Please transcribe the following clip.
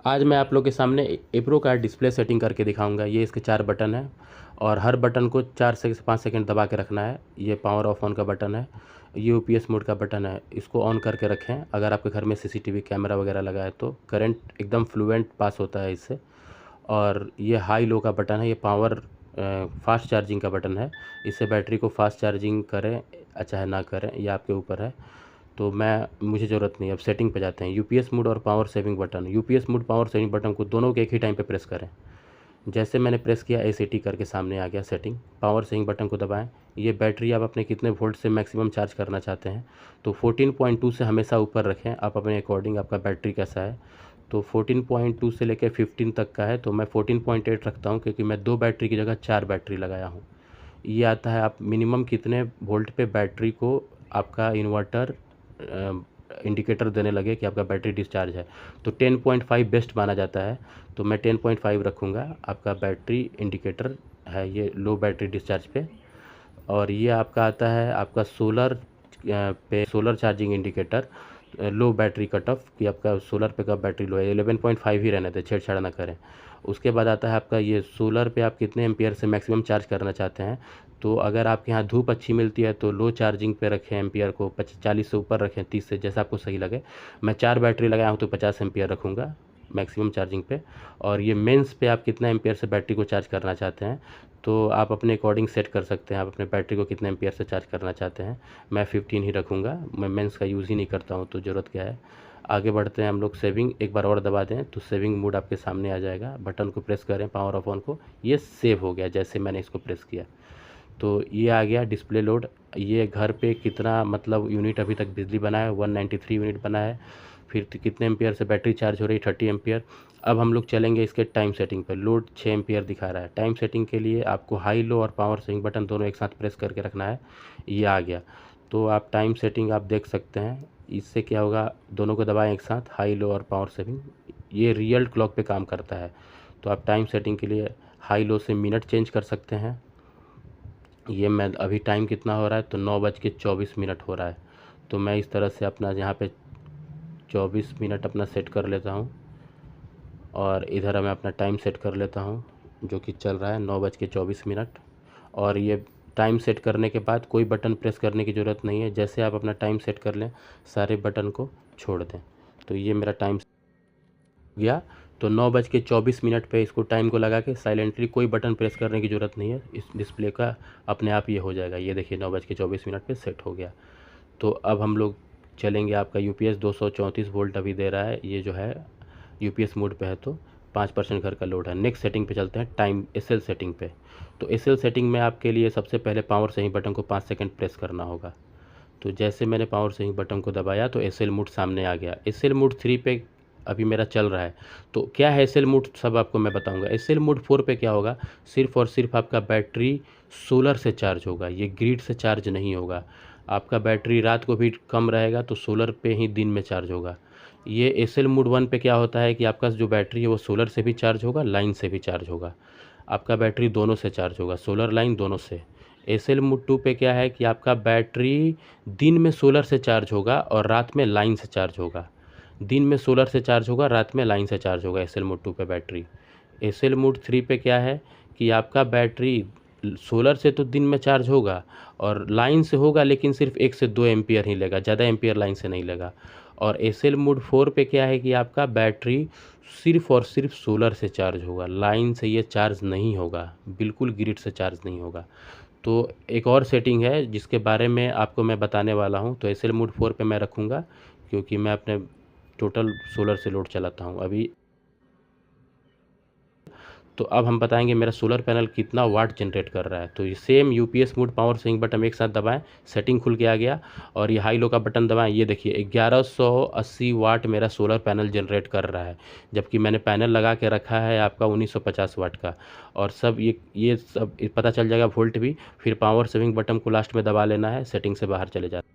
आज मैं आप लोग के सामने एप्रो का डिस्प्ले सेटिंग करके दिखाऊंगा। ये इसके 4 बटन हैं और हर बटन को 4 से 5 सेकंड दबा के रखना है। ये पावर ऑफ ऑन का बटन है, ये यूपीएस मोड का बटन है। इसको ऑन करके रखें। अगर आपके घर में सीसीटीवी कैमरा वगैरह लगा है तो करंट एकदम फ्लुएंट पास होता है इससे। और ये हाई लो का बटन है, ये पावर फास्ट चार्जिंग का बटन है। इससे बैटरी को फास्ट चार्जिंग करें चाहे ना करें, ये आपके ऊपर है। तो मुझे ज़रूरत नहीं। अब सेटिंग पे जाते हैं। यूपीएस मोड और power saving button. UPS mode power saving button को दोनों को एक ही टाइम पे प्रेस करें। जैसे मैंने प्रेस किया एसएटी करके सामने आ गया सेटिंग। पावर सेविंग बटन को दबाएं। ये बैटरी आप अपने कितने वोल्ट से मैक्सिमम चार्ज करना चाहते हैं तो 14.2 से हमेशा ऊपर रखें। आप अपने अकॉर्डिंग आपका बैटरी कैसा है तो 14.2 से लेकर 15 तक का है तो मैं 14.8 रखता हूँ, क्योंकि मैं 2 बैटरी की जगह 4 बैटरी लगाया हूँ। ये आता है आप मिनिमम कितने वोल्ट पे बैटरी को आपका इन्वर्टर इंडिकेटर देने लगे कि आपका बैटरी डिस्चार्ज है। तो 10.5 बेस्ट माना जाता है, तो मैं 10.5 रखूँगा। आपका बैटरी इंडिकेटर है ये लो बैटरी डिस्चार्ज पे। और ये आपका आता है आपका सोलर पे सोलर चार्जिंग इंडिकेटर लो बैटरी कट ऑफ कि आपका सोलर पे कब बैटरी लो है। 11.5 ही रहने दें, छेड़छाड़ ना करें। उसके बाद आता है आपका ये सोलर पे आप कितने एम्पियर से मैक्सिमम चार्ज करना चाहते हैं। तो अगर आपके यहाँ धूप अच्छी मिलती है तो लो चार्जिंग पे रखें, एम्पियर को 40 से ऊपर रखें, 30 से, जैसा आपको सही लगे। मैं 4 बैटरी लगाया हूँ तो 50 एम्पियर रखूँगा मैक्सिमम चार्जिंग पे। और ये मेंस पे आप कितना एम्पियर से बैटरी को चार्ज करना चाहते हैं तो आप अपने अकॉर्डिंग सेट कर सकते हैं। आप अपने बैटरी को कितने एम्पियर से चार्ज करना चाहते हैं। मैं 15 ही रखूँगा, मैं मेंस का यूज़ ही नहीं करता हूँ तो ज़रूरत क्या है। आगे बढ़ते हैं हम लोग। सेविंग एक बार और दबा दें तो सेविंग मोड आपके सामने आ जाएगा। बटन को प्रेस करें पावर ऑफ ऑन को, ये सेव हो गया जैसे मैंने इसको प्रेस किया। तो ये आ गया डिस्प्ले लोड। ये घर पे कितना मतलब यूनिट अभी तक बिजली बना है, 193 यूनिट बना है। फिर कितने एम्पियर से बैटरी चार्ज हो रही, 30 एम्पियर। अब हम लोग चलेंगे इसके टाइम सेटिंग पर। लोड 6 एम्पियर दिखा रहा है। टाइम सेटिंग के लिए आपको हाई लो और पावर सेटिंग बटन दोनों एक साथ प्रेस करके रखना है। ये आ गया। तो आप टाइम सेटिंग आप देख सकते हैं। इससे क्या होगा, दोनों को दबाएं एक साथ, हाई लो और पावर सेविंग। ये रियल क्लॉक पे काम करता है। तो आप टाइम सेटिंग के लिए हाई लो से मिनट चेंज कर सकते हैं। ये मैं अभी टाइम कितना हो रहा है तो 9:24 हो रहा है। तो मैं इस तरह से अपना यहाँ पे 24 मिनट अपना सेट कर लेता हूँ और इधर मैं अपना टाइम सेट कर लेता हूँ जो कि चल रहा है 9:24। और ये टाइम सेट करने के बाद कोई बटन प्रेस करने की ज़रूरत नहीं है। जैसे आप अपना टाइम सेट कर लें सारे बटन को छोड़ दें। तो ये मेरा टाइम गया। तो 9:24 पे इसको टाइम को लगा के साइलेंटली कोई बटन प्रेस करने की ज़रूरत नहीं है। इस डिस्प्ले का अपने आप ये हो जाएगा। ये देखिए 9:24 पे सेट हो गया। तो अब हम लोग चलेंगे। आपका यूपीएस 234 वोल्ट अभी दे रहा है। ये जो है यूपीएस मोड पे है तो 5% घर का लोड है। नेक्स्ट सेटिंग पे चलते हैं, टाइम एसएल सेटिंग पे। तो एसएल सेटिंग में आपके लिए सबसे पहले पावर सेविंग बटन को 5 सेकंड प्रेस करना होगा। तो जैसे मैंने पावर सेविंग बटन को दबाया तो एसएल मोड सामने आ गया। एसएल मोड 3 पे अभी मेरा चल रहा है। तो क्या है एसएल मोड सब आपको मैं बताऊंगा। एसएल मोड 4 पे क्या होगा, सिर्फ और सिर्फ आपका बैटरी सोलर से चार्ज होगा, ये ग्रिड से चार्ज नहीं होगा। आपका बैटरी रात को भी कम रहेगा तो सोलर पे ही दिन में चार्ज होगा। ये एसएल मोड 1 पे क्या होता है कि आपका जो बैटरी है वो सोलर से भी चार्ज होगा, लाइन से भी चार्ज होगा। आपका बैटरी दोनों से चार्ज होगा, सोलर लाइन दोनों से। एसएल मोड 2 पे क्या है कि आपका बैटरी दिन में सोलर से चार्ज होगा और रात में लाइन से चार्ज होगा। दिन में सोलर से चार्ज होगा, रात में लाइन से चार्ज होगा एसएल मोड 2 पे बैटरी। एसएल मोड 3 पे क्या है कि आपका बैटरी सोलर से तो दिन में चार्ज होगा और लाइन से होगा, लेकिन सिर्फ 1 से 2 एम्पियर ही लेगा, ज़्यादा एम्पियर लाइन से नहीं लेगा। और एसएल मोड 4 पे क्या है कि आपका बैटरी सिर्फ और सिर्फ सोलर से चार्ज होगा, लाइन से ये चार्ज नहीं होगा, बिल्कुल ग्रिड से चार्ज नहीं होगा। तो एक और सेटिंग है जिसके बारे में आपको मैं बताने वाला हूँ। तो एसएल मोड 4 पे मैं रखूँगा क्योंकि मैं अपने टोटल सोलर से लोड चलाता हूँ अभी। तो अब हम बताएंगे मेरा सोलर पैनल कितना वाट जनरेट कर रहा है। तो ये same UPS mode power saving button एक साथ दबाएं, सेटिंग खुल के आ गया। और ये हाई लो का बटन दबाएं, ये देखिए 1180 वाट मेरा सोलर पैनल जनरेट कर रहा है, जबकि मैंने पैनल लगा के रखा है आपका 1950 वाट का। और सब ये सब पता चल जाएगा वोल्ट भी। फिर पावर सेविंग बटन को लास्ट में दबा लेना है, सेटिंग से बाहर चले जाते हैं।